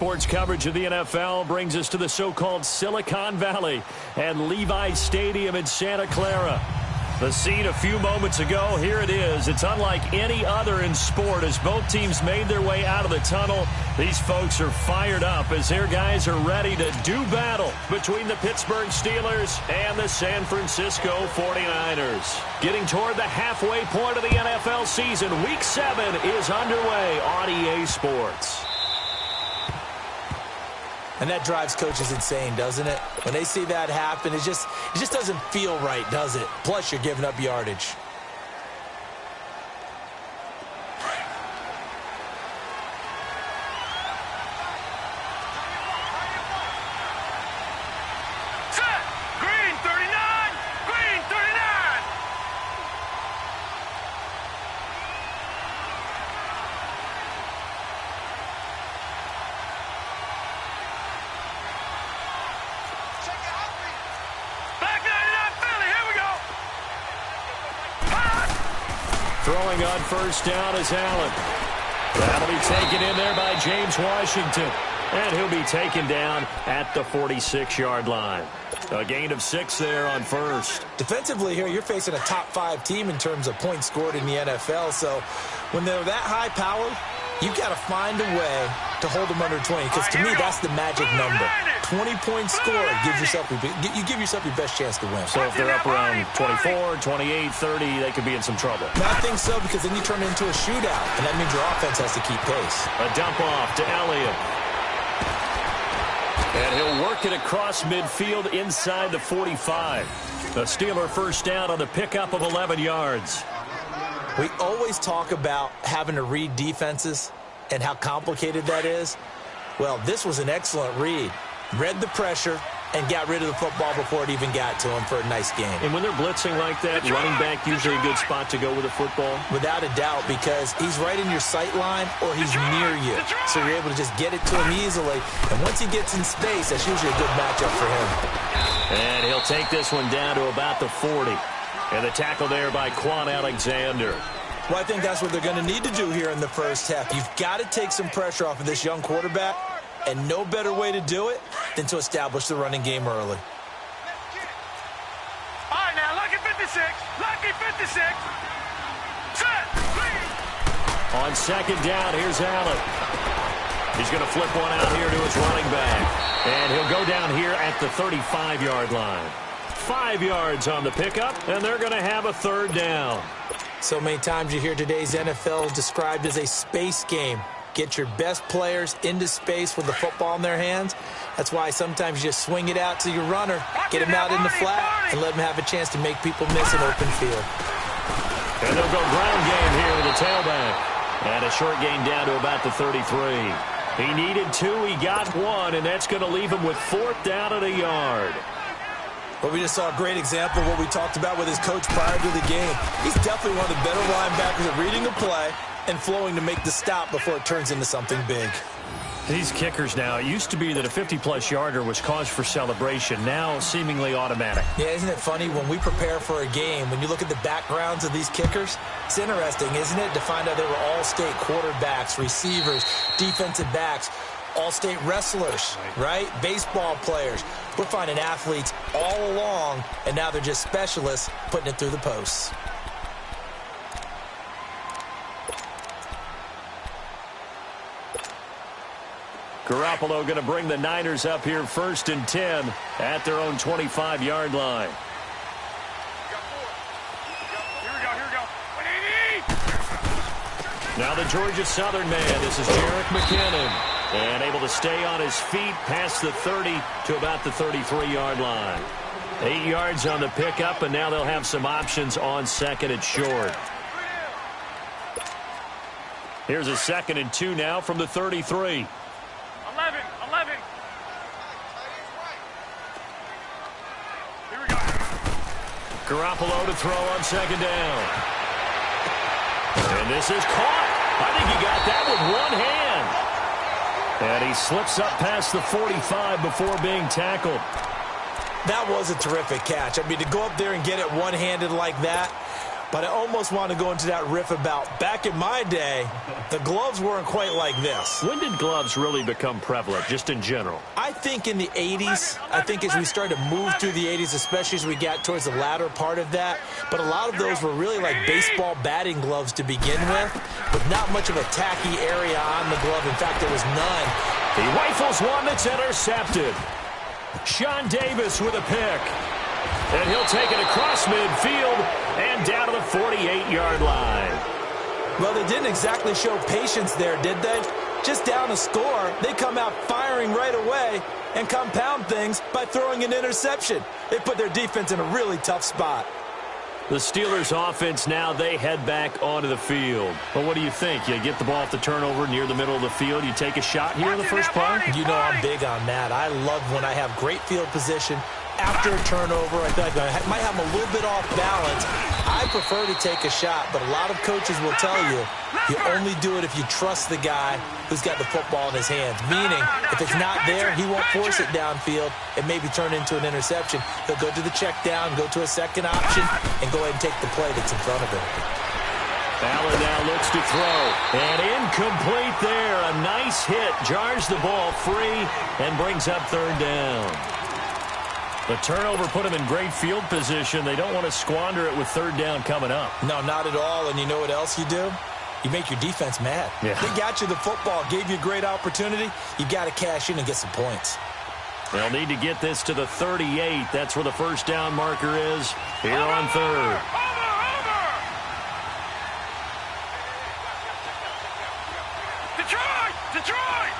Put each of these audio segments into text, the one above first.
Sports coverage of the NFL brings us to the so-called Silicon Valley and Levi's Stadium in Santa Clara. The scene a few moments ago, here it is. It's unlike any other in sport as both teams made their way out of the tunnel. These folks are fired up as their guys are ready to do battle between the Pittsburgh Steelers and the San Francisco 49ers. Getting toward the halfway point of the NFL season, Week 7 is underway on EA Sports. And that drives coaches insane, doesn't it? When they see that happen, it just doesn't feel right, does it? Plus, you're giving up yardage. Throwing on first down is Allen. That'll be taken in there by James Washington. And he'll be taken down at the 46-yard line. A gain of 6 there on first. Defensively here, you're facing a top-5 team in terms of points scored in the NFL. So when they're that high-powered, you've got to find a way to hold them under 20. Because to me, that's the magic number. 20-point score gives yourself you give yourself your best chance to win. So if they're up around 24, 28, 30, they could be in some trouble. I think so, because then you turn it into a shootout, and that means your offense has to keep pace. A dump off to Elliott. And he'll work it across midfield inside the 45. The Steeler first down on the pickup of 11 yards. We always talk about having to read defenses and how complicated that is. Well, this was an excellent read. Read the pressure and got rid of the football before it even got to him for a nice game. And when they're blitzing like that, running back usually a good spot to go with the football? Without a doubt, because he's right in your sight line or he's near you. So you're able to just get it to him easily. And once he gets in space, that's usually a good matchup for him. And he'll take this one down to about the 40. And the tackle there by Quan Alexander. Well, I think that's what they're going to need to do here in the first half. You've got to take some pressure off of this young quarterback. And no better way to do it than to establish the running game early. All right, now, lucky 56. Lucky 56. Set. On second down, here's Allen. He's going to flip one out here to his running back. And he'll go down here at the 35-yard line. 5 yards on the pickup, and they're going to have a third down. So many times you hear today's NFL described as a space game. Get your best players into space with the football in their hands. That's why sometimes you just swing it out to your runner, get him out in the flat, and let him have a chance to make people miss an open field. And they'll go ground game here with a tailback. And a short gain down to about the 33. He needed 2, he got 1, and that's going to leave him with 4th down at a yard. Well, we just saw a great example of what we talked about with his coach prior to the game. He's definitely one of the better linebackers at reading a play and flowing to make the stop before it turns into something big. These kickers now, it used to be that a 50-plus yarder was cause for celebration, now seemingly automatic. Yeah, isn't it funny when we prepare for a game, when you look at the backgrounds of these kickers, it's interesting, isn't it, to find out they were all-state quarterbacks, receivers, defensive backs, all-state wrestlers, right? Baseball players. We're finding athletes all along, and now they're just specialists putting it through the posts. Garoppolo going to bring the Niners up here 1st and 10 at their own 25-yard line. Here we go. Now the Georgia Southern man. This is Jerick McKinnon. And able to stay on his feet past the 30 to about the 33-yard line. 8 yards on the pickup, and now they'll have some options on second and short. Here's a 2nd and 2 now from the 33. 11. Here we go. Garoppolo to throw on 2nd down. And this is caught. I think he got that with one hand. And he slips up past the 45 before being tackled. That was a terrific catch. I mean, to go up there and get it one-handed like that, But I almost want to go into that riff about back in my day, the gloves weren't quite like this. When did gloves really become prevalent, just in general? I think in the 80s. I think as we started to move through the 80s, especially as we got towards the latter part of that. But a lot of those were really like baseball batting gloves to begin with not much of a tacky area on the glove. In fact, there was none. He rifles one that's intercepted. Sean Davis with a pick. And he'll take it across midfield and down to the 48-yard line. Well, they didn't exactly show patience there, did they? Just down a score, they come out firing right away and compound things by throwing an interception. They put their defense in a really tough spot. The Steelers offense now, they head back onto the field. But what do you think? You get the ball off the turnover near the middle of the field, you take a shot here in the first play? You know I'm big on that. I love when I have great field position after a turnover. I think I might have a little bit off balance. I prefer to take a shot, but a lot of coaches will tell you only do it if you trust the guy who's got the football in his hands. Meaning, if it's not there, he won't force it downfield and maybe turn into an interception. He'll go to the check down, go to a second option, and go ahead and take the play that's in front of him. Allen now looks to throw. And incomplete there. A nice hit. Jars the ball free and brings up third down. The turnover put him in great field position. They don't want to squander it with third down coming up. No, not at all. And you know what else you do? You make your defense mad. Yeah. They got you the football, gave you a great opportunity. You got to cash in and get some points. They'll need to get this to the 38. That's where the first down marker is here on third. Detroit!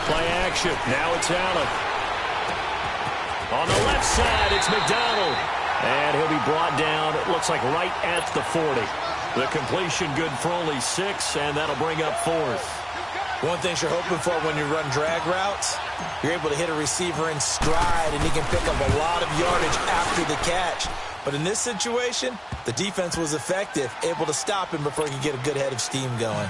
Play action. Now it's Allen. On the left side, it's McDonald. And he'll be brought down, it looks like right at the 40. The completion good for only 6, and that'll bring up fourth. One thing you're hoping for when you run drag routes, you're able to hit a receiver in stride, and he can pick up a lot of yardage after the catch. But in this situation, the defense was effective, able to stop him before he could get a good head of steam going.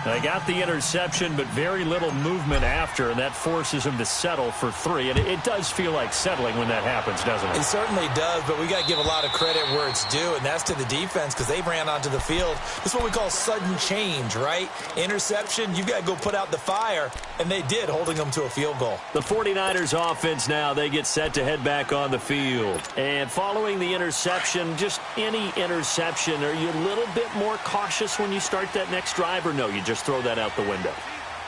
They got the interception, but very little movement after, and that forces him to settle for 3. And it does feel like settling when that happens, doesn't it? It certainly does, but we got to give a lot of credit where it's due, and that's to the defense because they ran onto the field. This is what we call sudden change, right? Interception, you got to go put out the fire, and they did, holding them to a field goal. The 49ers offense now, they get set to head back on the field. And following the interception, just any interception, are you a little bit more cautious when you start that next drive, or no, you just throw that out the window?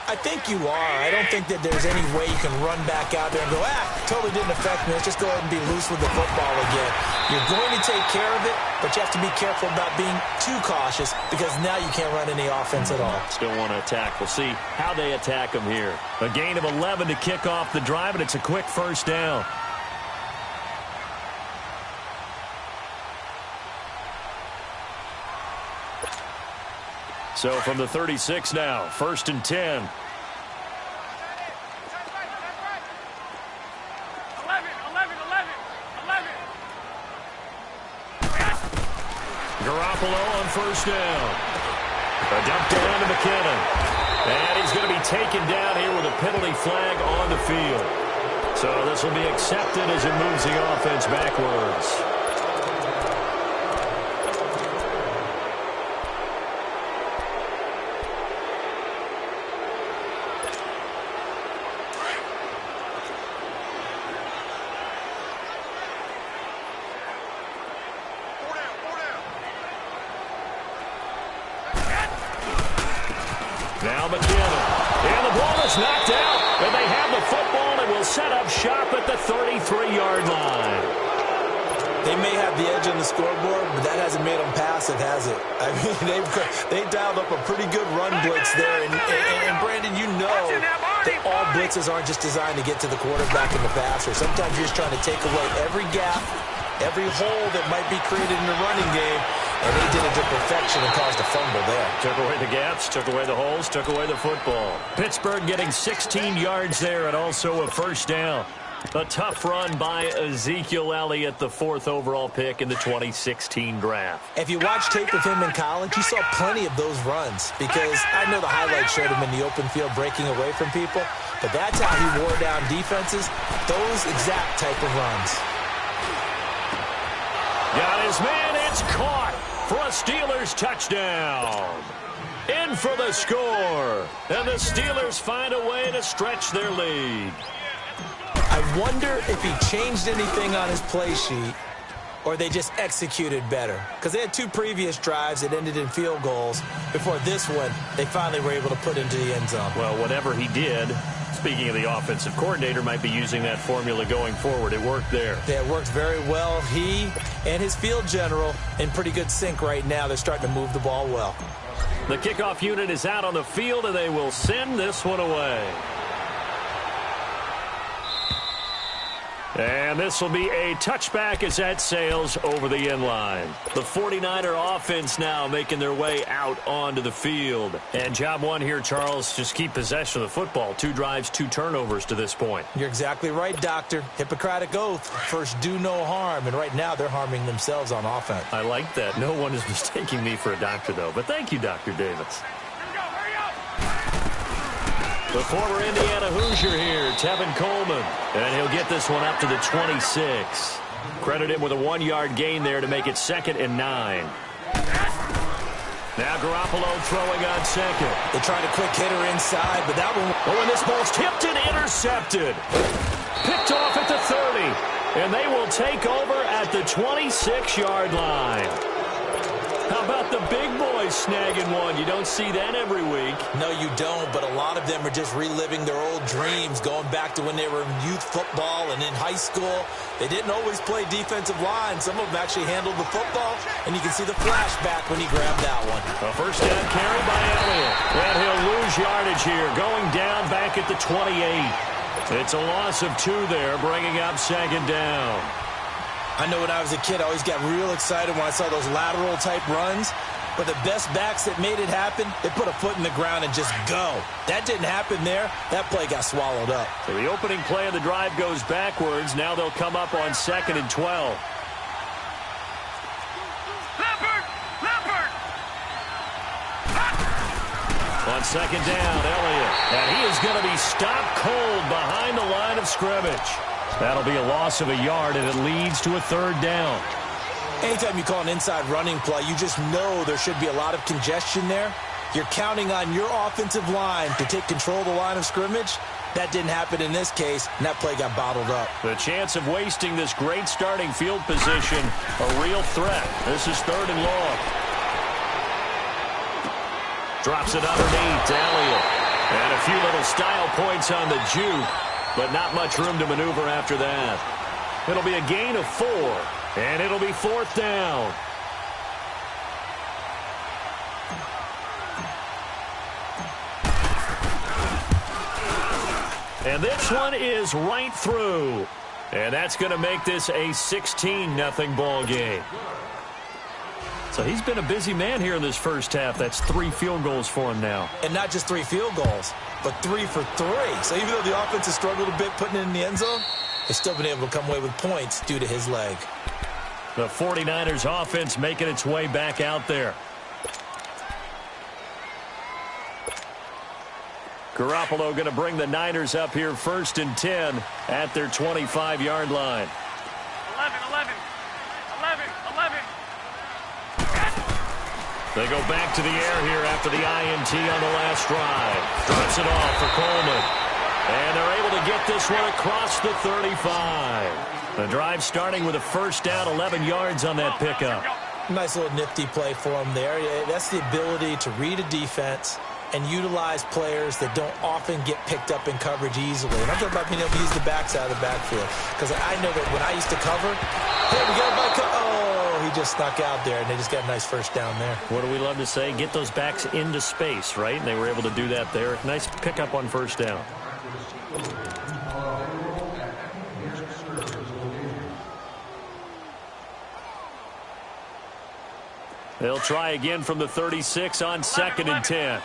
I think you are. I don't think that there's any way you can run back out there and go, totally didn't affect me. Let's just go ahead and be loose with the football again. You're going to take care of it, but you have to be careful about being too cautious because now you can't run any offense at all. Still want to attack. We'll see how they attack them here. A gain of 11 to kick off the drive, and it's a quick first down. So from the 36 now, 1st and 10. 11. Garoppolo on first down. A dump down to McKinnon. And he's going to be taken down here with a penalty flag on the field. So this will be accepted as it moves the offense backwards. Now McKinnon. And the ball is knocked out. And they have the football and will set up shop at the 33-yard line. They may have the edge on the scoreboard, but that hasn't made them passive, has it? I mean, they dialed up a pretty good run blitz there. And Brandon, you know that all blitzes aren't just designed to get to the quarterback in the passer. Sometimes you're just trying to take away every gap, every hole that might be created in the running game. And they did it to perfection and caused a fumble there. Took away the gaps, took away the holes, took away the football. Pittsburgh getting 16 yards there and also a first down. A tough run by Ezekiel Elliott, the 4th overall pick in the 2016 draft. If you watch tape of him in college, you saw plenty of those runs because I know the highlights showed him in the open field breaking away from people, but that's how he wore down defenses, those exact type of runs. Got his man It's caught for a Steelers touchdown. In for the score. And the Steelers find a way to stretch their lead. I wonder if he changed anything on his play sheet or they just executed better. Because they had 2 previous drives that ended in field goals. Before this one, they finally were able to put into the end zone. Well, whatever he did, speaking of the offensive coordinator, might be using that formula going forward. It worked there. Yeah, it worked very well. He and his field general in pretty good sync right now. They're starting to move the ball well. The kickoff unit is out on the field, and they will send this one away. And this will be a touchback as that sails over the end line. The 49er offense now making their way out onto the field. And job one here, Charles, just keep possession of the football. 2 drives, 2 turnovers to this point. You're exactly right, Doctor. Hippocratic oath. First, do no harm. And right now, they're harming themselves on offense. I like that. No one is mistaking me for a doctor, though. But thank you, Dr. Davis. The former Indiana Hoosier here, Tevin Coleman. And he'll get this one up to the 26. Credit him with a 1-yard gain there to make it 2nd and 9. Now Garoppolo throwing on second. They tried a quick hitter inside, but that one... Oh, and this ball's tipped and intercepted. Picked off at the 30. And they will take over at the 26-yard line. How about the big boys snagging one? You don't see that every week. No, you don't, but a lot of them are just reliving their old dreams, going back to when they were in youth football and in high school. They didn't always play defensive line. Some of them actually handled the football, and you can see the flashback when he grabbed that one. A first down carry by Elliott. And he'll lose yardage here, going down back at the 28. It's a loss of 2 there, bringing up 2nd down. I know when I was a kid, I always got real excited when I saw those lateral-type runs. But the best backs that made it happen, they put a foot in the ground and just go. That didn't happen there. That play got swallowed up. So the opening play of the drive goes backwards. Now they'll come up on 2nd and 12. On 2nd down, Elliott. And he is going to be stopped cold behind the line of scrimmage. That'll be a loss of a yard, and it leads to a 3rd down. Anytime you call an inside running play, you just know there should be a lot of congestion there. You're counting on your offensive line to take control of the line of scrimmage. That didn't happen in this case, and that play got bottled up. The chance of wasting this great starting field position, a real threat. This is 3rd and long. Drops it underneath to Elliott. And a few little style points on the juke, but not much room to maneuver after that. It'll be a gain of 4, and it'll be 4th down. And this one is right through. And that's going to make this a 16-0 ball game. So he's been a busy man here in this first half. That's 3 field goals for him now. And not just 3 field goals, but 3 for 3. So even though the offense has struggled a bit putting it in the end zone, they've still been able to come away with points due to his leg. The 49ers offense making its way back out there. Garoppolo going to bring the Niners up here 1st and 10 at their 25-yard line. 11. They go back to the air here after the INT on the last drive. Drops it off for Coleman. And they're able to get this one across the 35. The drive starting with a 1st down, 11 yards on that pickup. Nice little nifty play for him there. That's the ability to read a defense and utilize players that don't often get picked up in coverage easily. And I'm talking about being able to use the backs out of the backfield. Because I know that when I used to cover, hey, we got a back. Oh, he just snuck out there, and they just got a nice 1st down there. What do we love to say? Get those backs into space, right? And they were able to do that there. Nice pickup on 1st down. They'll try again from the 36 on 2nd and 10.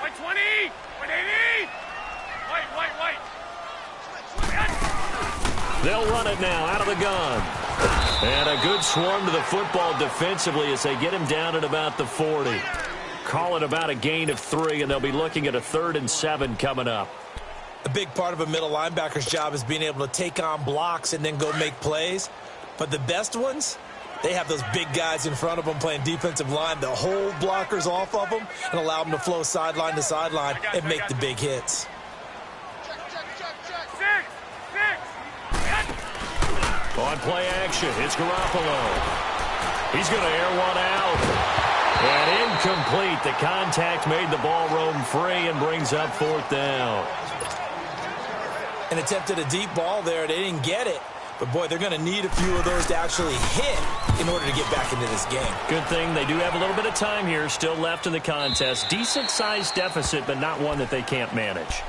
White 20! 180! White! They'll run it now out of the gun. And a good swarm to the football defensively as they get him down at about the 40. Call it about a gain of 3, and they'll be looking at a 3rd and 7 coming up. A big part of a middle linebacker's job is being able to take on blocks and then go make plays. But the best ones, they have those big guys in front of them playing defensive line that hold blockers off of them and allow them to flow sideline to sideline and make the big hits. On play action, it's Garoppolo. He's going to air one out. And incomplete. The contact made the ball roam free and brings up 4th down. And attempted a deep ball there. They didn't get it. But, boy, they're going to need a few of those to actually hit in order to get back into this game. Good thing they do have a little bit of time here still left in the contest. Decent-sized deficit, but not one that they can't manage.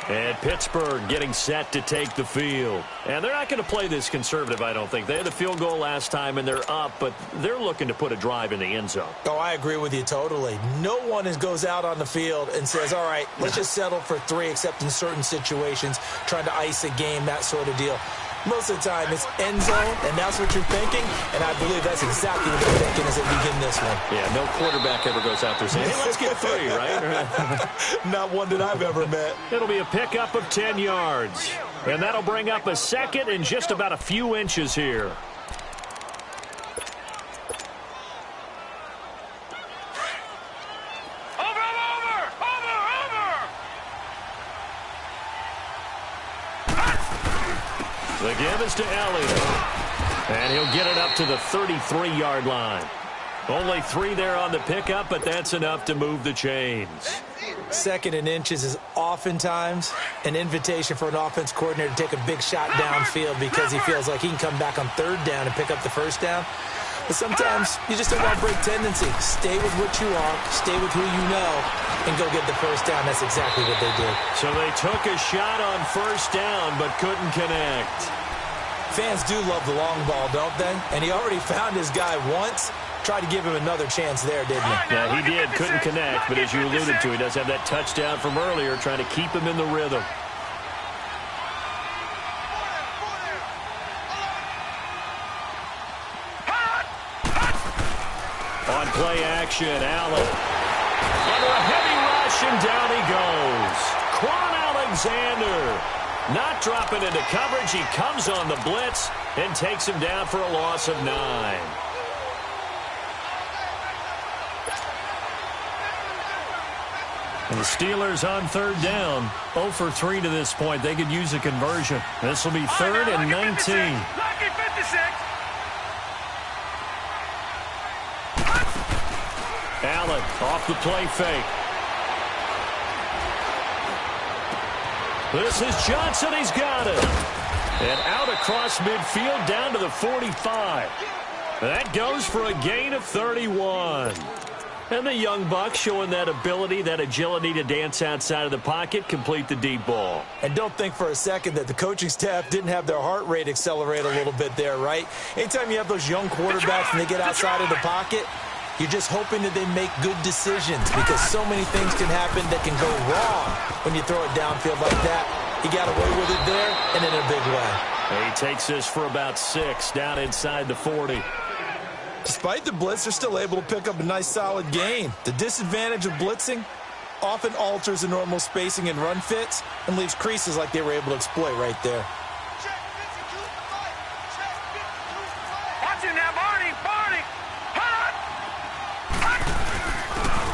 And Pittsburgh getting set to take the field. And they're not going to play this conservative, I don't think. They had the field goal last time, and they're up, but they're looking to put a drive in the end zone. Oh, I agree with you totally. No one goes out on the field and says, all right, let's just settle for 3, except in certain situations, trying to ice a game, that sort of deal. Most of the time, it's end zone, and that's what you're thinking, and I believe that's exactly what they're thinking as they begin this one. Yeah, no quarterback ever goes out there saying, hey, let's get 3, right? Not one that I've ever met. It'll be a pickup of 10 yards, and that'll bring up a second and just about a few inches here. The give is to Elliott, and he'll get it up to the 33-yard line. Only 3 there on the pickup, but that's enough to move the chains. 2nd and inches is oftentimes an invitation for an offense coordinator to take a big shot downfield because he feels like he can come back on 3rd down and pick up the 1st down. But sometimes you just don't want to break tendency. Stay with what you are, stay with who you know, and go get the 1st down. That's exactly what they did. So they took a shot on 1st down but couldn't connect. Fans do love the long ball, don't they? And he already found his guy once. Tried to give him another chance there, didn't he? Yeah, he did. Couldn't connect, but as you alluded to, he does have that touchdown from earlier, trying to keep him in the rhythm. On play action, Allen. Under a heavy rush, and down he goes. Quan Alexander. Not dropping into coverage. He comes on the blitz and takes him down for a loss of 9. And the Steelers on 3rd down. 0 for 3 to this point. They could use a conversion. This will be 3rd and 19. Allen off the play fake. This is Johnson. He's got it. And out across midfield down to the 45. That goes for a gain of 31. And the young buck showing that ability, that agility to dance outside of the pocket, complete the deep ball. And don't think for a second that the coaching staff didn't have their heart rate accelerate a little bit there, right? Anytime you have those young quarterbacks and they get outside of the pocket, you're just hoping that they make good decisions because so many things can happen that can go wrong when you throw it downfield like that. He got away with it there and in a big way. He takes this for about 6 down inside the 40. Despite the blitz, they're still able to pick up a nice solid gain. The disadvantage of blitzing often alters the normal spacing and run fits and leaves creases like they were able to exploit right there.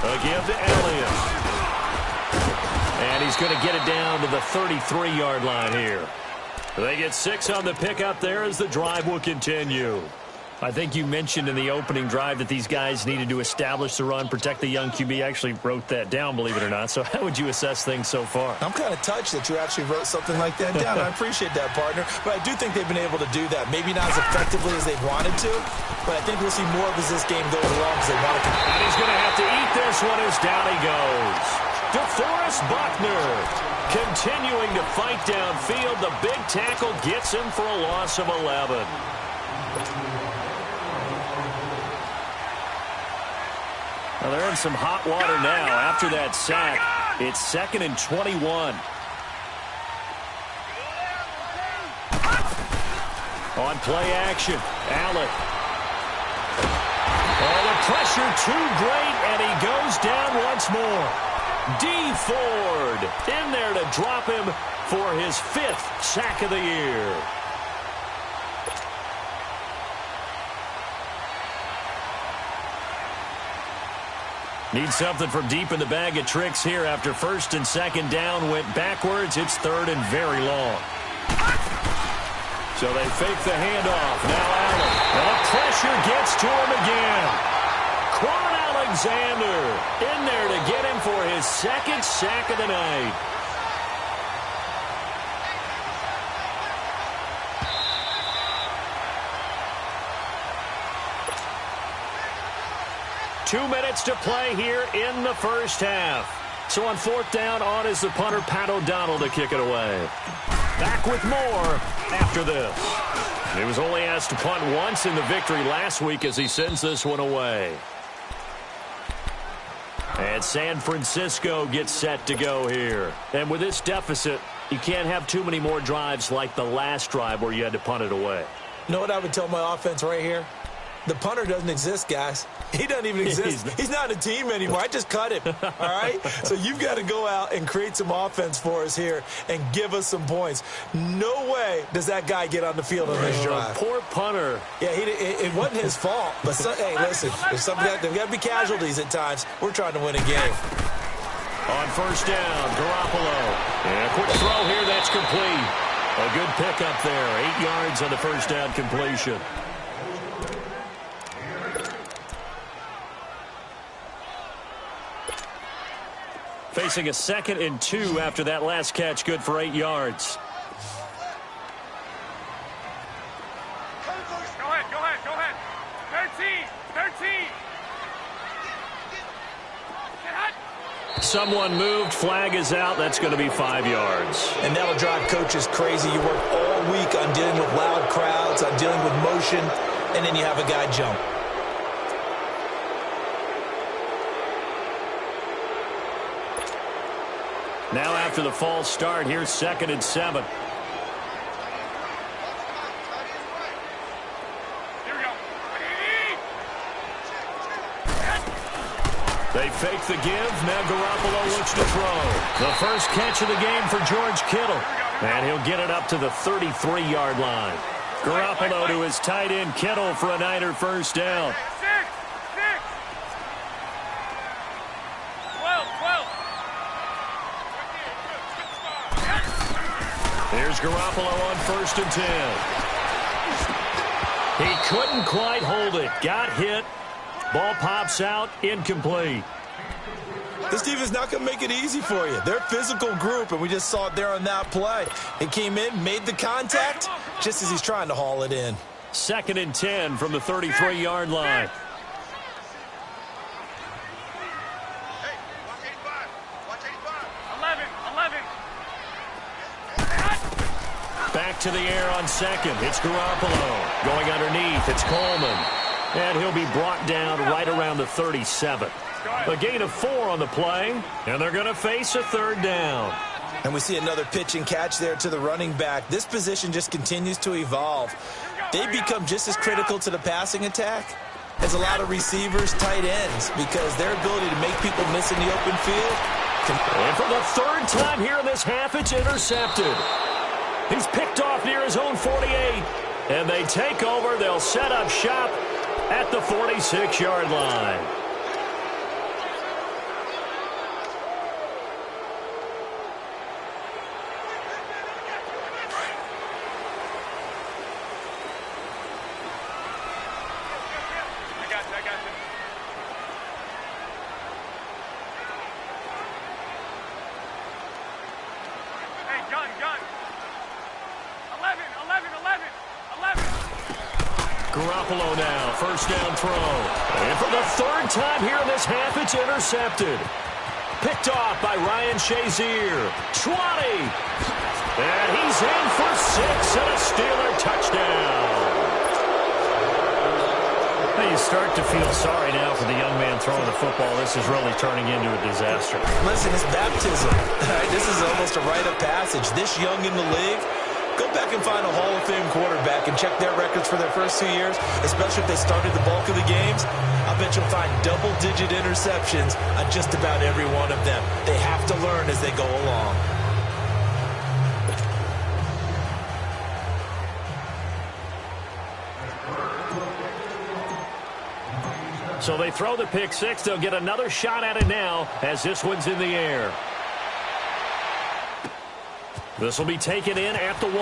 A give to Elliott. And he's going to get it down to the 33-yard line here. They get 6 on the pickup there as the drive will continue. I think you mentioned in the opening drive that these guys needed to establish the run, protect the young QB. I actually wrote that down, believe it or not. So how would you assess things so far? I'm kind of touched that you actually wrote something like that down. I appreciate that, partner. But I do think they've been able to do that. Maybe not as effectively as they've wanted to, but I think we'll see more of as this game goes along because they want to. And he's going to have to eat this one as down he goes. DeForest Buckner continuing to fight downfield. The big tackle gets him for a loss of 11. Well, they're in some hot water now after that sack. It's 2nd and 21. On play action, Allen. Oh, the pressure too great, and he goes down once more. D. Ford in there to drop him for his 5th sack of the year. Need something from deep in the bag of tricks here after 1st and 2nd down went backwards. It's 3rd and very long. So they fake the handoff. Now Allen. And the pressure gets to him again. Quan Alexander in there to get him for his 2nd sack of the night. Two minutes to play here in the first half. So on 4th down, on is the punter, Pat O'Donnell, to kick it away. Back with more after this. He was only asked to punt once in the victory last week as he sends this one away. And San Francisco gets set to go here. And with this deficit, you can't have too many more drives like the last drive where you had to punt it away. You know what I would tell my offense right here? The punter doesn't exist, guys. He doesn't even exist. He's not a team anymore. I just cut him, all right? So you've got to go out and create some offense for us here and give us some points. No way does that guy get on the field on this drive. Poor punter. Yeah, it wasn't his fault. But, hey, listen, there's got to be casualties at times. We're trying to win a game. On 1st down, Garoppolo. And a quick throw here that's complete. A good pickup there. 8 yards on the 1st down completion. Facing a 2nd and 2 after that last catch, good for 8 yards. Go ahead. 13. Someone moved, flag is out, that's going to be 5 yards. And that'll drive coaches crazy. You work all week on dealing with loud crowds, on dealing with motion, and then you have a guy jump. Now after the false start, here's 2nd and 7. Here we go. They fake the give. Now Garoppolo looks to throw. The first catch of the game for George Kittle. And he'll get it up to the 33-yard line. Garoppolo to his tight end Kittle for a Niner 1st down. 12. Here's Garoppolo on 1st and 10. He couldn't quite hold it. Got hit. Ball pops out. Incomplete. This defense is not going to make it easy for you. They're a physical group, and we just saw it there on that play. It came in, made the contact, just as he's trying to haul it in. 2nd and 10 from the 33-yard line. Back to the air on 2nd. It's Garoppolo. Going underneath, it's Coleman. And he'll be brought down right around the 37. A gain of 4 on the play, and they're going to face a 3rd down. And we see another pitch and catch there to the running back. This position just continues to evolve. They become just as critical to the passing attack as a lot of receivers, tight ends, because their ability to make people miss in the open field. And for the 3rd time here in this half, it's intercepted. He's picked off near his own 48. And they take over. They'll set up shop at the 46-yard line. Garoppolo now, 1st down throw. And for the 3rd time here in this half, it's intercepted. Picked off by Ryan Shazier. 20. And he's in for 6 and a Steeler touchdown. Now you start to feel sorry now for the young man throwing the football. This is really turning into a disaster. Listen, it's baptism. All right, this is almost a rite of passage. This young in the league, Go back and find a Hall of Fame quarterback and check their records for their first 2 years, especially if they started the bulk of the games. I bet you'll find double-digit interceptions on just about every one of them. They have to learn as they go along. So they throw the pick six. They'll get another shot at it now as this one's in the air. This will be taken in at the 1.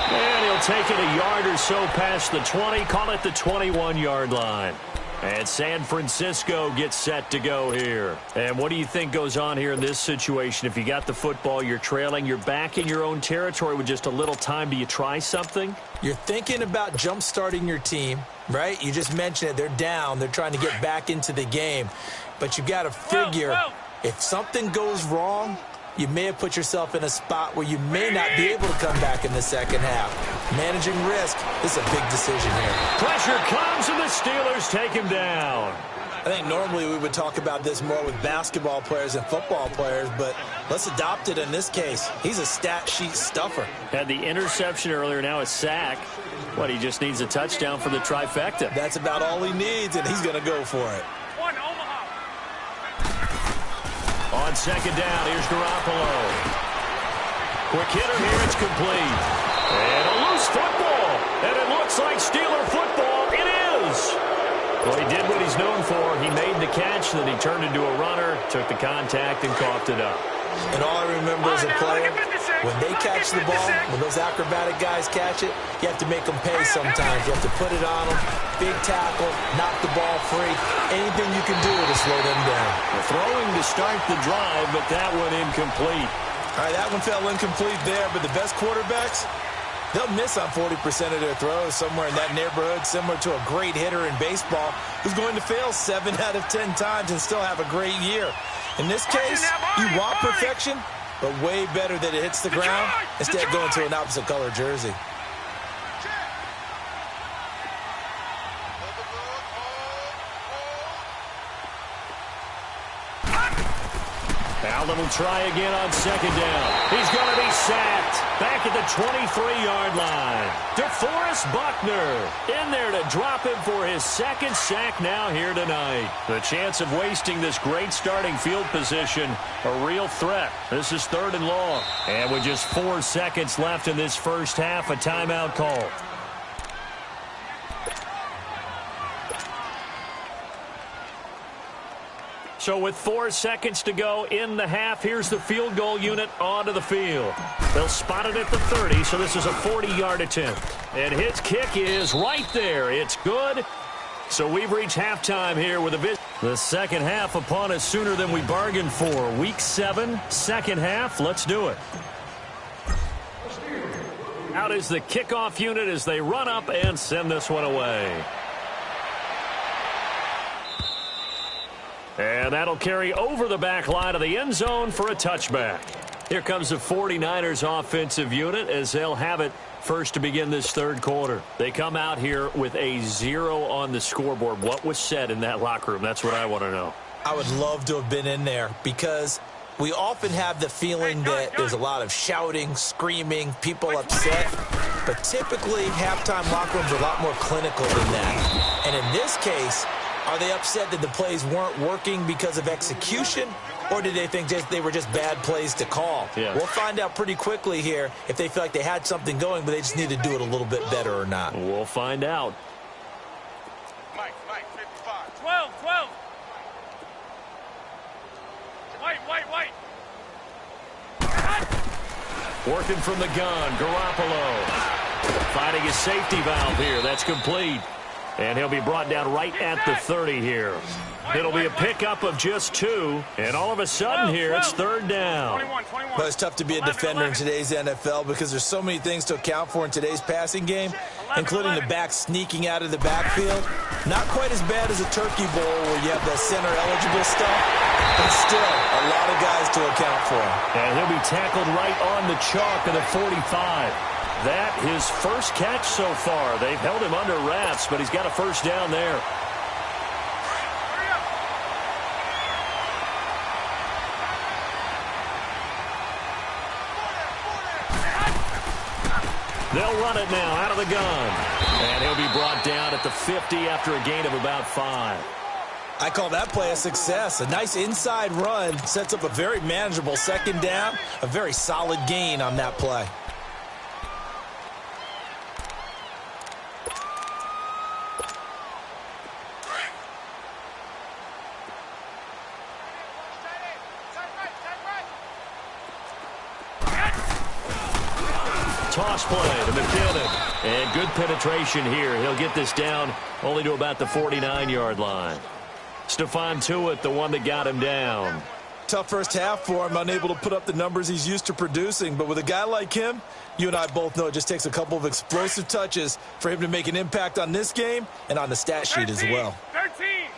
And he'll take it a yard or so past the 20. Call it the 21-yard line. And San Francisco gets set to go here. And what do you think goes on here in this situation? If you got the football, you're trailing, you're back in your own territory with just a little time. Do you try something? You're thinking about jump-starting your team, right? You just mentioned it. They're down. They're trying to get back into the game. But you got to figure, if something goes wrong, you may have put yourself in a spot where you may not be able to come back in the second half. Managing risk, this is a big decision here. Pressure comes and the Steelers take him down. I think normally we would talk about this more with basketball players and football players, but let's adopt it in this case. He's a stat sheet stuffer. Had the interception earlier, now a sack. What, he just needs a touchdown for the trifecta. That's about all he needs, and he's going to go for it. On second down, here's Garoppolo. Quick hitter here, it's complete. And a loose football. And it looks like Steeler football. It is. Well, he did what he's known for. He made the catch, then he turned into a runner, took the contact, and coughed it up. And all I remember as a player, when they catch the ball, when those acrobatic guys catch it, you have to make them pay sometimes. You have to put it on them, big tackle, knock the ball free. Anything you can do to slow them down. The throwing to start the drive, but that one incomplete. All right, that one fell incomplete there, but the best quarterbacks, they'll miss on 40% of their throws, somewhere in that neighborhood, similar to a great hitter in baseball who's going to fail 7 out of 10 times and still have a great year. In this case, you want perfection, but way better that it hits the ground instead of going to an opposite color jersey. Allen will try again on second down. He's going to be sacked. Back at the 23-yard line. DeForest Buckner in there to drop him for his second sack now here tonight. The chance of wasting this great starting field position, a real threat. This is 3rd and long. And with just 4 seconds left in this first half, a timeout call. So with 4 seconds to go in the half, here's the field goal unit onto the field. They'll spot it at the 30, so this is a 40-yard attempt. And his kick is right there. It's good. So we've reached halftime here with a visit. The second half upon us sooner than we bargained for. Week 7, second half. Let's do it. Out is the kickoff unit as they run up and send this one away. And that'll carry over the back line of the end zone for a touchback. Here comes the 49ers offensive unit as they'll have it first to begin this third quarter. They come out here with a 0 on the scoreboard. What was said in that locker room? That's what I want to know. I would love to have been in there because we often have the feeling that there's a lot of shouting, screaming, people upset. But typically, halftime locker rooms are a lot more clinical than that. And in this case, are they upset that the plays weren't working because of execution, or did they think they were just bad plays to call? Yeah. We'll find out pretty quickly here if they feel like they had something going, but they just need to do it a little bit better or not. We'll find out. Mike, 55. 12. White. Working from the gun, Garoppolo. Finding his safety valve here. That's complete. And he'll be brought down right at the 30 here. It'll be a pickup of just 2. And all of a sudden here, it's 3rd down. 21. But it's tough to be a defender in today's NFL because there's so many things to account for in today's passing game, including the back sneaking out of the backfield. Not quite as bad as a turkey bowl where you have the center-eligible stuff, but still a lot of guys to account for. And he'll be tackled right on the chalk of the 45. That his first catch so far. They've held him under wraps, but he's got a first down there. They'll run it now out of the gun. And he'll be brought down at the 50 after a gain of about 5. I call that play a success. A nice inside run sets up a very manageable second down. A very solid gain on that play. Toss play to McKinnon. And good penetration here. He'll get this down only to about the 49-yard line. Stephon Tuitt, the one that got him down. Tough first half for him, unable to put up the numbers he's used to producing. But with a guy like him, you and I both know it just takes a couple of explosive touches for him to make an impact on this game and on the stat sheet as well. 13.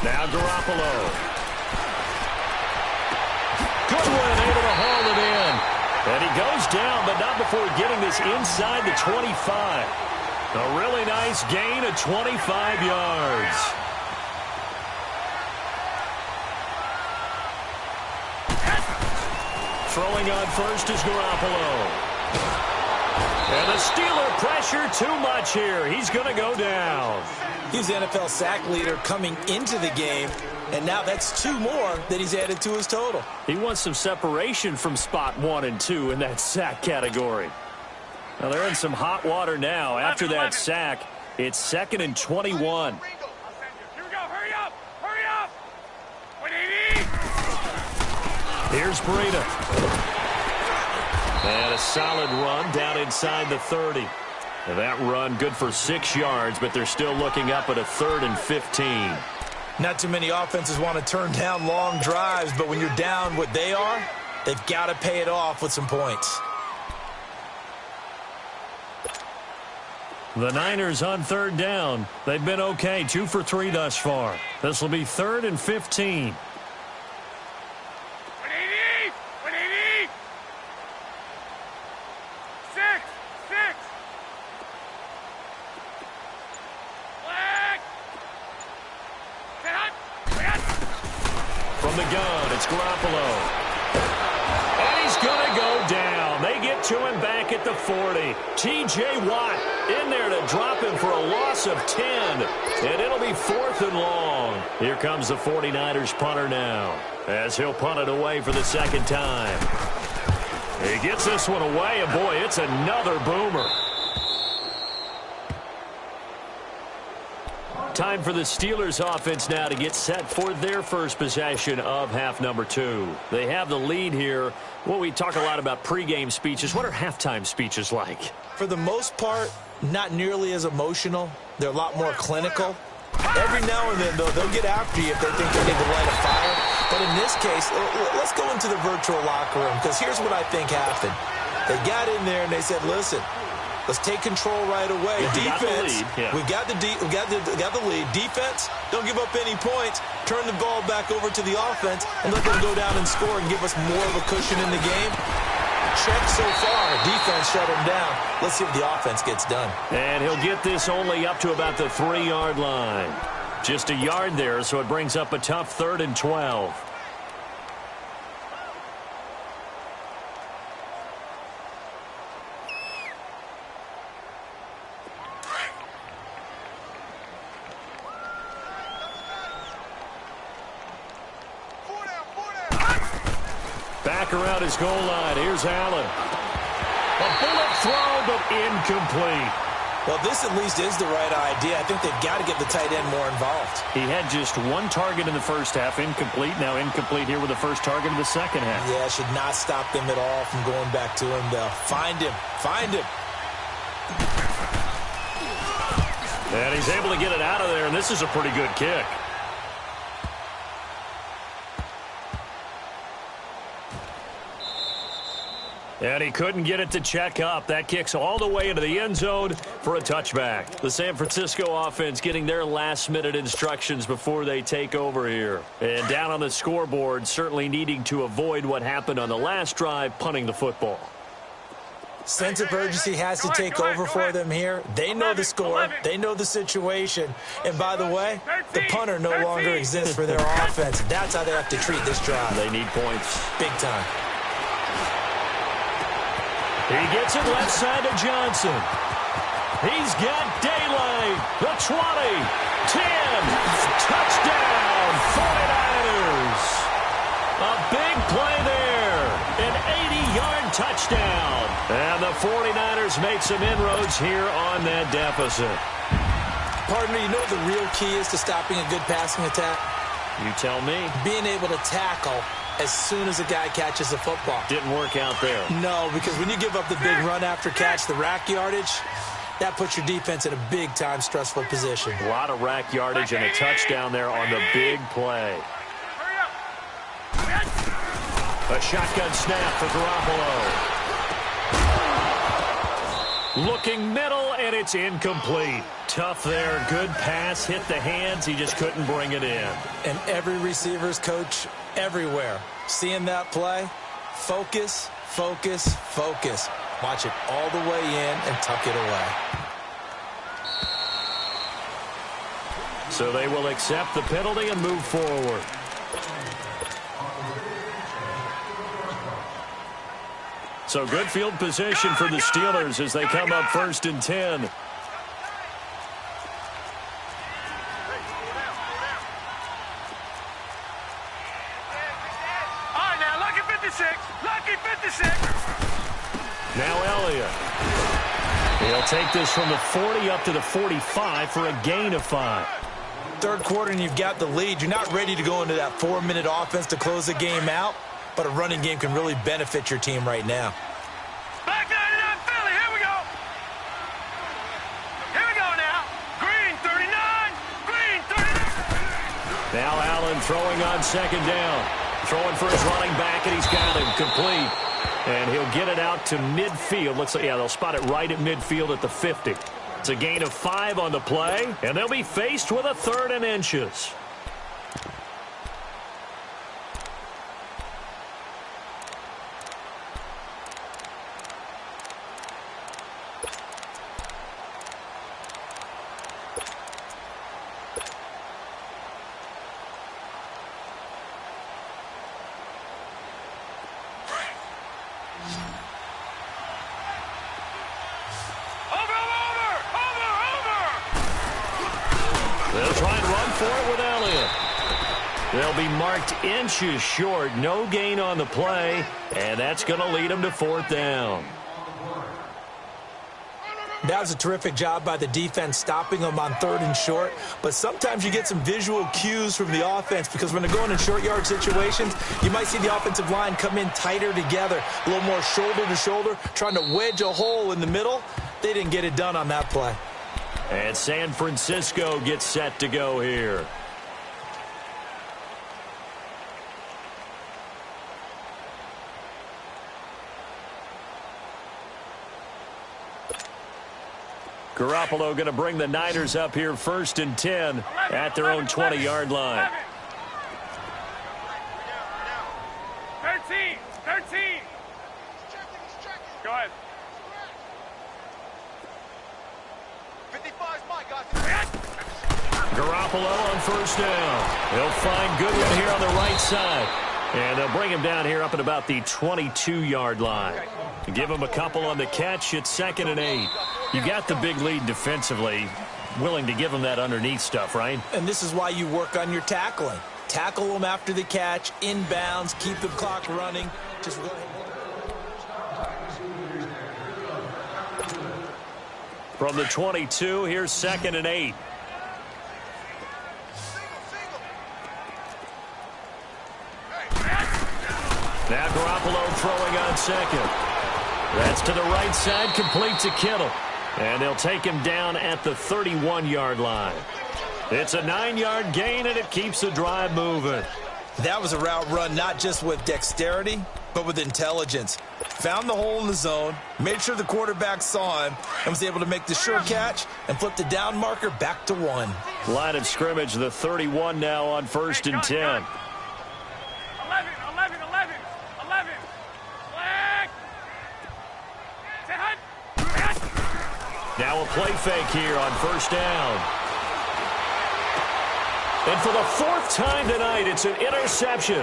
Now Garoppolo. Goodwin able to haul it in. And he goes down, but not before getting this inside the 25. A really nice gain of 25 yards. Throwing on first is Garoppolo. And the Steeler pressure too much here. He's going to go down. He's the NFL sack leader coming into the game, and now that's 2 more that he's added to his total. He wants some separation from spot 1 and 2 in that sack category. Now they're in some hot water now. After that sack, it's 2nd and 21. Here we go. Hurry up. Hurry up. 180. Here's Breida. And a solid run down inside the 30. And that run good for 6 yards, but they're still looking up at a 3rd and 15. Not too many offenses want to turn down long drives, but when you're down what they are, they've got to pay it off with some points. The Niners on 3rd down. They've been okay, 2 for 3 thus far. This will be 3rd and 15. 180. 180. 6. From the gun, it's Garoppolo. And he's going to go down. They get to him back at the 40. T.J. Watt in there to drop him for a loss of 10. And it'll be 4th and long. Here comes the 49ers punter now, as he'll punt it away for the 2nd time. He gets this one away, and boy, it's another boomer. Time for the Steelers offense now to get set for their first possession of half number 2. They have the lead here. Well, we talk a lot about pregame speeches. What are halftime speeches like? For the most part, not nearly as emotional. They're a lot more clinical. Every now and then, though, they'll get after you if they think they need to light a fire. But in this case, let's go into the virtual locker room, because here's what I think happened. They got in there and they said, listen, let's take control right away. Defense, we got the lead. Defense, don't give up any points. Turn the ball back over to the offense and let them go down and score and give us more of a cushion in the game. Check so far. Defense shut him down. Let's see if the offense gets done. And he'll get this only up to about the 3-yard line. Just a yard there, so it brings up a tough 3rd and 12. Back around his goal line. Here's Allen. A bullet throw, but incomplete. Well, this at least is the right idea. I think they've got to get the tight end more involved. He had just 1 target in the first half, incomplete. Now incomplete here with the first target of the second half. Yeah, should not stop them at all from going back to him, though. Find him. Find him. And he's able to get it out of there, and this is a pretty good kick. And he couldn't get it to check up. That kicks all the way into the end zone for a touchback. The San Francisco offense getting their last-minute instructions before they take over here. And down on the scoreboard, certainly needing to avoid what happened on the last drive, punting the football. Sense of urgency has to take over for them here. They know the score. They know the situation. And by the way, the punter no longer exists for their offense. That's how they have to treat this drive. They need points. Big time. He gets it left side to Johnson. He's got daylight. The 20, 10, touchdown, 49ers. A big play there, an 80-yard touchdown. And the 49ers made some inroads here on that deficit. Partner, you know what the real key is to stopping a good passing attack? You tell me. Being able to tackle as soon as a guy catches the football. Didn't work out there. No, because when you give up the big run after catch, the rack yardage, that puts your defense in a big-time stressful position. A lot of rack yardage and a touchdown there on the big play. A shotgun snap for Garoppolo. Looking middle, and it's incomplete. Tough there. Good pass. Hit the hands. He just couldn't bring it in. And every receiver's coach everywhere, seeing that play, focus, focus, focus. Watch it all the way in and tuck it away. So they will accept the penalty and move forward. So good field position for the Steelers as they come up 1st and 10. All right, now, lucky 56. Lucky 56. Now Elliott. He'll take this from the 40 up to the 45 for a gain of 5. Third quarter and you've got the lead. You're not ready to go into that 4-minute offense to close the game out, but a running game can really benefit your team right now. Back 99 Philly, here we go. Here we go now. Green 39, Green 39. Now Allen throwing on 2nd down. Throwing for his running back, and he's got him complete. And he'll get it out to midfield. Looks like, yeah, they'll spot it right at midfield at the 50. It's a gain of 5 on the play, and they'll be faced with a 3rd and inches. They'll try and run for it with Elliott. They'll be marked inches short. No gain on the play, and that's going to lead them to 4th down. That was a terrific job by the defense stopping them on 3rd and short, but sometimes you get some visual cues from the offense because when they're going in short yard situations, you might see the offensive line come in tighter together, a little more shoulder to shoulder, trying to wedge a hole in the middle. They didn't get it done on that play. And San Francisco gets set to go here. Garoppolo going to bring the Niners up here 1st and 10 at their own 20-yard line. 13. Go ahead. 55's my guy. Garoppolo on 1st down. They'll find Goodwin here on the right side. And they'll bring him down here up at about the 22-yard line. Give him a couple on the catch. It's 2nd and 8. You got the big lead defensively. Willing to give him that underneath stuff, right? And this is why you work on your tackling. Tackle them after the catch, inbounds, keep the clock running. Just go ahead. From the 22, here's 2nd and 8. Now Garoppolo throwing on 2nd. That's to the right side, complete to Kittle. And they'll take him down at the 31-yard line. It's a 9-yard gain, and it keeps the drive moving. That was a route run not just with dexterity, but with intelligence. Found the hole in the zone, made sure the quarterback saw him, and was able to make the sure catch and flip the down marker back to 1. Line of scrimmage, the 31 now on 1st and 10. 11. Flag. Say play fake here on first down. And for the fourth time tonight, it's an interception.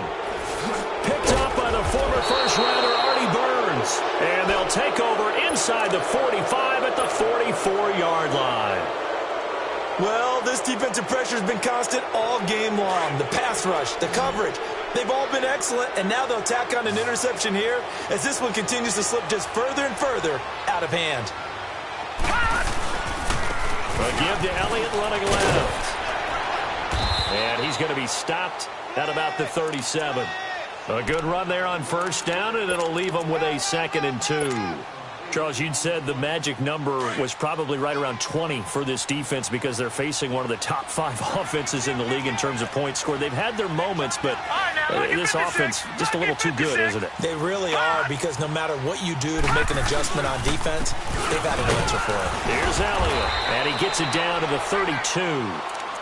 Picked up by the former first-rounder Artie Burns. And they'll take over inside the 45 at the 44-yard line. Well, this defensive pressure has been constant all game long. The pass rush, the coverage, they've all been excellent, and now they'll tack on an interception here as this one continues to slip just further and further out of hand. A give to Elliott running left. And he's going to be stopped at about the 37. A good run there on first down, and it'll leave them with a 2nd and 2. Charles, you'd said the magic number was probably right around 20 for this defense because they're facing one of the top 5 offenses in the league in terms of points scored. They've had their moments, but this offense just a little too good, isn't it? They really are, because no matter what you do to make an adjustment on defense, they've had an answer for it. Here's Elliott, and he gets it down to the 32.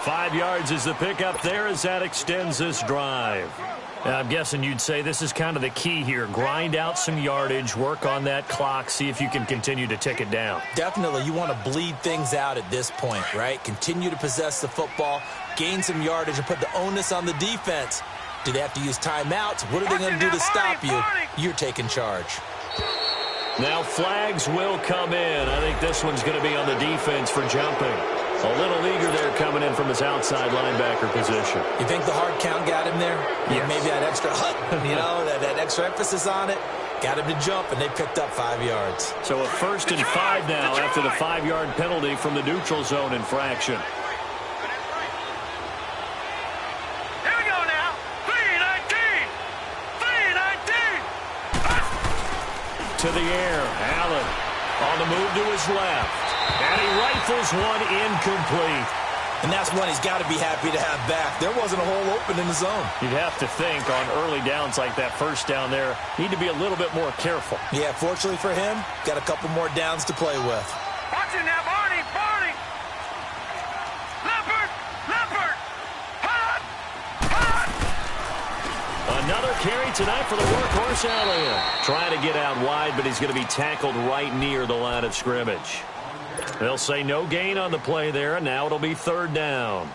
5 yards is the pickup there as that extends this drive. I'm guessing you'd say this is kind of the key here. Grind out some yardage, work on that clock, see if you can continue to tick it down. Definitely. You want to bleed things out at this point, right? Continue to possess the football, gain some yardage, and put the onus on the defense. Do they have to use timeouts? What are they going to do to stop you? You're taking charge. Now flags will come in. I think this one's going to be on the defense for jumping. A little eager there coming in from his outside linebacker position. You think the hard count got him there? Yes. Maybe that extra that extra emphasis on it got him to jump, and they picked up 5 yards. So a 1st and 5 now after the 5-yard penalty from the neutral zone infraction. Here we go now. 3-19. 3-19. To the air. Allen on the move to his left. And he rifles one incomplete. And that's one he's got to be happy to have back. There wasn't a hole open in the zone. You'd have to think on early downs like that first down there, need to be a little bit more careful. Yeah, fortunately for him, got a couple more downs to play with. Watch it now, Barney. Leopard. Hot. Another carry tonight for the workhorse Elliott. Trying to get out wide, but he's going to be tackled right near the line of scrimmage. They'll say no gain on the play there, and now it'll be 3rd down.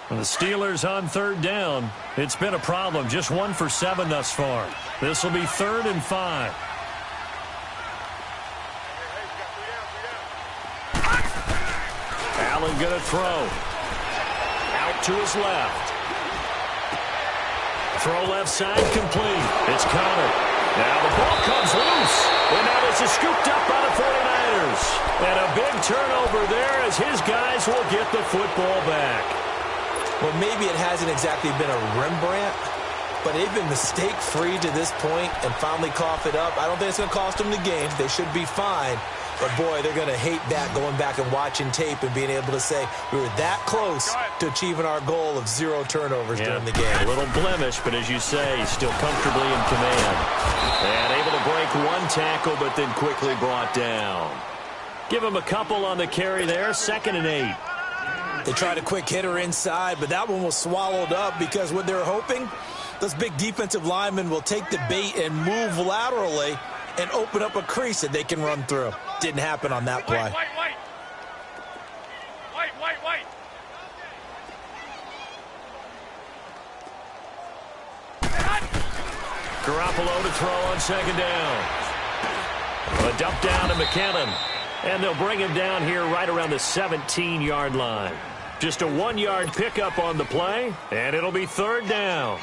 The Steelers on 3rd down. It's been a problem. Just 1 for 7 thus far. This will be 3rd and 5. Allen going to throw. Out to his left. Throw left side complete. It's Connor. Now the ball comes loose. And now this is scooped up by the 49ers. And a big turnover there as his guys will get the football back. Well, maybe it hasn't exactly been a Rembrandt, but they've been mistake-free to this point and finally cough it up. I don't think it's going to cost them the game. They should be fine. But, boy, they're going to hate that going back and watching tape and being able to say we were that close to achieving our goal of 0 turnovers during the game. A little blemish, but as you say, still comfortably in command. And able to break 1 tackle, but then quickly brought down. Give him a couple on the carry there, 2nd and 8. They tried a quick hitter inside, but that one was swallowed up because what they're hoping, those big defensive linemen will take the bait and move laterally and open up a crease that they can run through. Didn't happen on that play. White. Garoppolo to throw on 2nd down. A dump down to McKinnon. And they'll bring him down here right around the 17-yard line. Just a 1-yard pickup on the play, and it'll be 3rd down.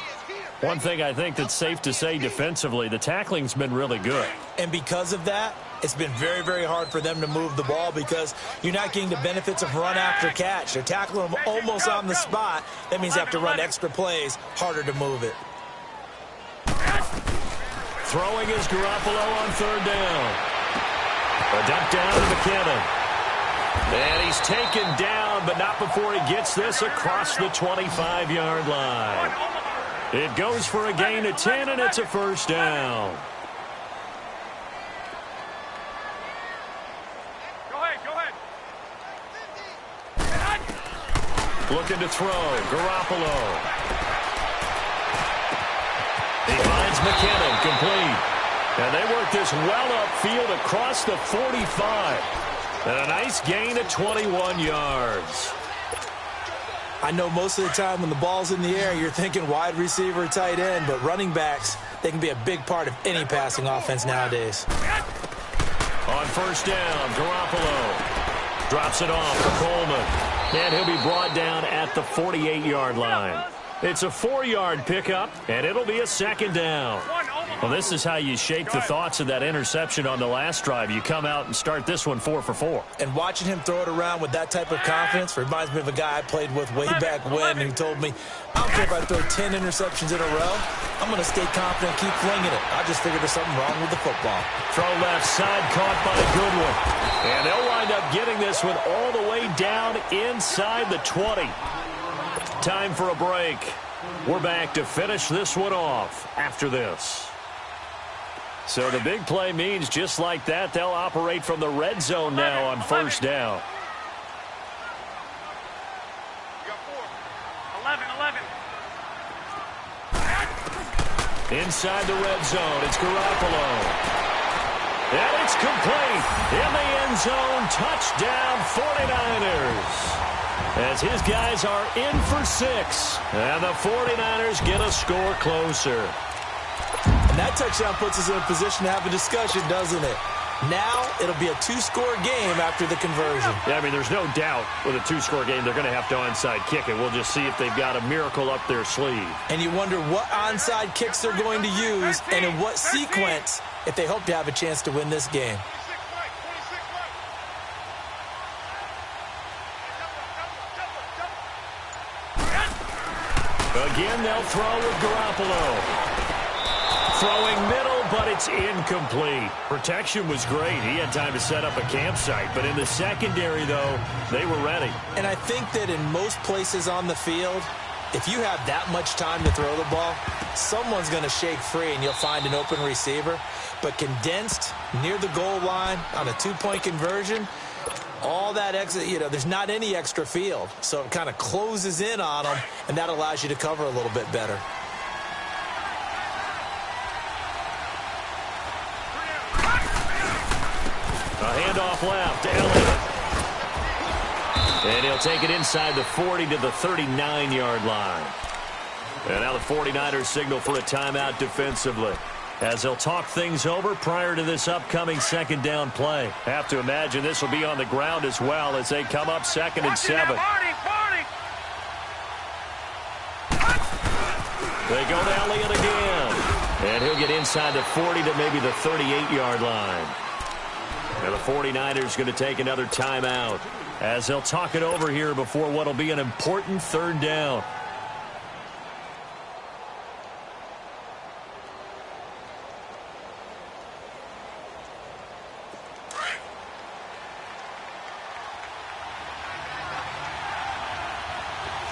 One thing I think that's safe to say defensively, the tackling's been really good. And because of that, it's been very, very hard for them to move the ball because you're not getting the benefits of run after catch. They're tackling them almost on the spot. That means they have to run extra plays, harder to move it. Throwing is Garoppolo on 3rd down. A dump down to McKinnon. And he's taken down, but not before he gets this across the 25-yard line. It goes for a gain of 10, and it's a 1st down. Go ahead. Looking to throw. Garoppolo. He finds McKinnon complete. And they work this well upfield across the 45. And a nice gain of 21 yards. I know most of the time when the ball's in the air, you're thinking wide receiver, tight end, but running backs, they can be a big part of any passing offense nowadays. On first down, Garoppolo drops it off for Coleman. And he'll be brought down at the 48-yard line. It's a 4-yard pickup, and it'll be a second down. Well, this is how you shake the thoughts of that interception on the last drive. You come out and start this one 4 for 4. And watching him throw it around with that type of confidence reminds me of a guy I played with way back when who told me, I don't care if I throw 10 interceptions in a row. I'm going to stay confident and keep flinging it. I just figured there's something wrong with the football. Throw left side, caught by Goodwin. And they'll wind up getting this one all the way down inside the 20. Time for a break. We're back to finish this one off after this. So the big play means just like that, they'll operate from the red zone now on first down. 11. Inside the red zone, it's Garoppolo. And it's complete. In the end zone, touchdown 49ers. As his guys are in for 6. And the 49ers get a score closer. And that touchdown puts us in a position to have a discussion, doesn't it? Now it'll be a 2-score game after the conversion. Yeah, I mean, there's no doubt with a 2-score game they're going to have to onside kick it. We'll just see if they've got a miracle up their sleeve. And you wonder what onside kicks they're going to use and in what sequence if they hope to have a chance to win this game. Again, they'll throw with Garoppolo. Throwing middle, but it's incomplete. Protection was great. He had time to set up a campsite. But in the secondary, though, they were ready. And I think that in most places on the field, if you have that much time to throw the ball, someone's going to shake free and you'll find an open receiver. But condensed near the goal line on a 2-point conversion, all that extra, there's not any extra field. So it kind of closes in on them, and that allows you to cover a little bit better. A handoff left to Elliott. And he'll take it inside the 40 to the 39-yard line. And now the 49ers signal for a timeout defensively, as they'll talk things over prior to this upcoming second down play. Have to imagine this will be on the ground as well as they come up 2nd and 7. They go to Elliott again. And he'll get inside the 40 to maybe the 38-yard line. And the 49ers going to take another timeout as they'll talk it over here before what will be an important third down.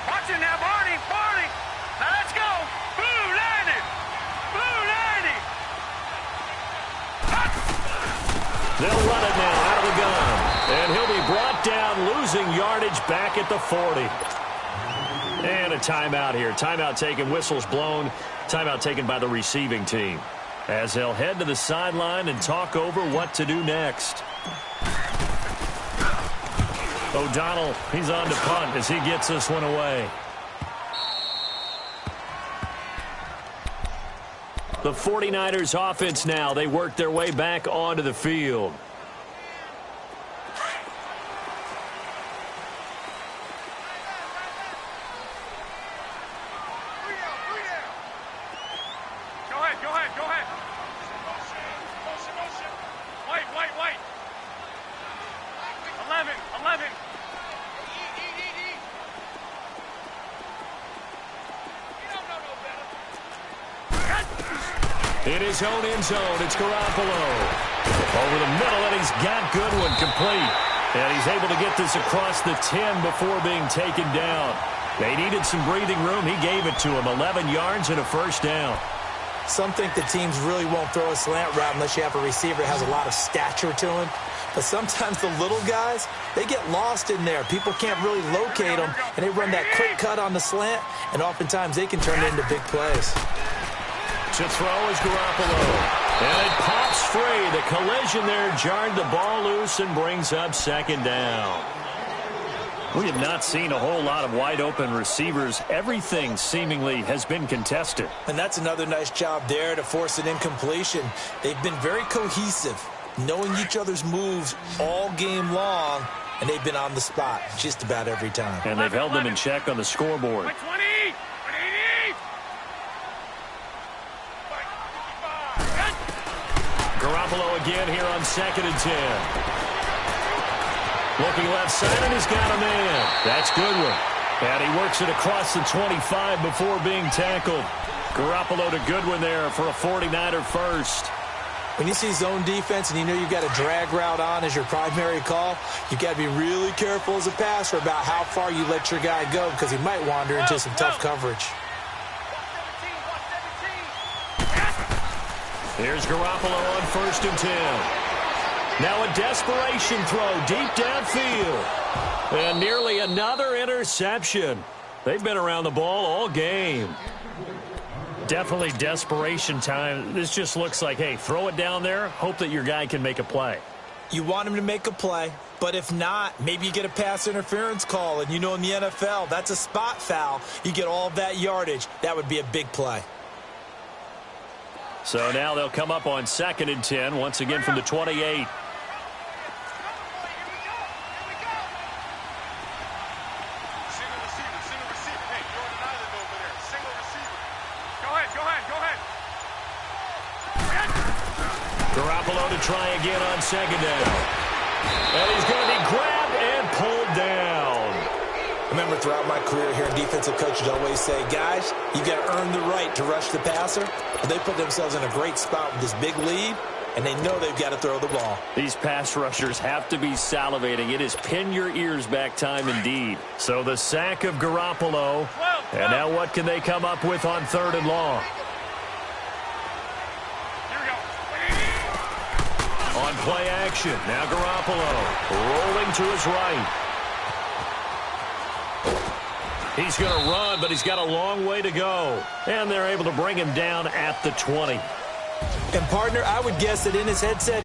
Watch it now, Barney. Now let's go. Blue 90. They'll run it now out of the gun. And he'll be brought down, losing yardage back at the 40. And a timeout here. Timeout taken, whistles blown. Timeout taken by the receiving team, as they'll head to the sideline and talk over what to do next. O'Donnell, he's on to punt as he gets this one away. The 49ers offense now, they work their way back onto the field. Go ahead. Wait. 11. In his own end zone, it's Garoppolo. Over the middle, and he's got Goodwin complete. And he's able to get this across the 10 before being taken down. They needed some breathing room. He gave it to him. 11 yards and a first down. Some think the teams really won't throw a slant route unless you have a receiver that has a lot of stature to him. But sometimes the little guys, they get lost in there. People can't really locate them, and they run that quick cut on the slant, and oftentimes they can turn it into big plays. To throw is Garoppolo. And it pops free. The collision there jarred the ball loose and brings up second down. We have not seen a whole lot of wide-open receivers. Everything seemingly has been contested. And that's another nice job there to force an incompletion. They've been very cohesive, knowing each other's moves all game long, and they've been on the spot just about every time. And they've held them in check on the scoreboard. 120, 180. Garoppolo again here on 2nd and 10. Looking left side, and he's got a man. That's Goodwin. And he works it across the 25 before being tackled. Garoppolo to Goodwin there for a 49er first. When you see zone defense and you know you've got a drag route on as your primary call, you've got to be really careful as a passer about how far you let your guy go because he might wander into some tough coverage. Here's Garoppolo on 1st and 10. Now a desperation throw deep downfield. And nearly another interception. They've been around the ball all game. Definitely desperation time. This just looks like, hey, throw it down there, hope that your guy can make a play. You want him to make a play, but if not, maybe you get a pass interference call. And you know in the NFL, that's a spot foul. You get all of that yardage. That would be a big play. So now they'll come up on 2nd and 10, once again from the 28. Garoppolo to try again on 2nd down. And he's going to be grabbed and pulled down. I remember throughout my career here, defensive coaches always say, guys, you got to earn the right to rush the passer. But they put themselves in a great spot with this big lead, and they know they've got to throw the ball. These pass rushers have to be salivating. It is pin your ears back time indeed. So the sack of Garoppolo. And now what can they come up with on 3rd and long? On play action, now Garoppolo rolling to his right. He's going to run, but he's got a long way to go. And they're able to bring him down at the 20. And, partner, I would guess that in his headset,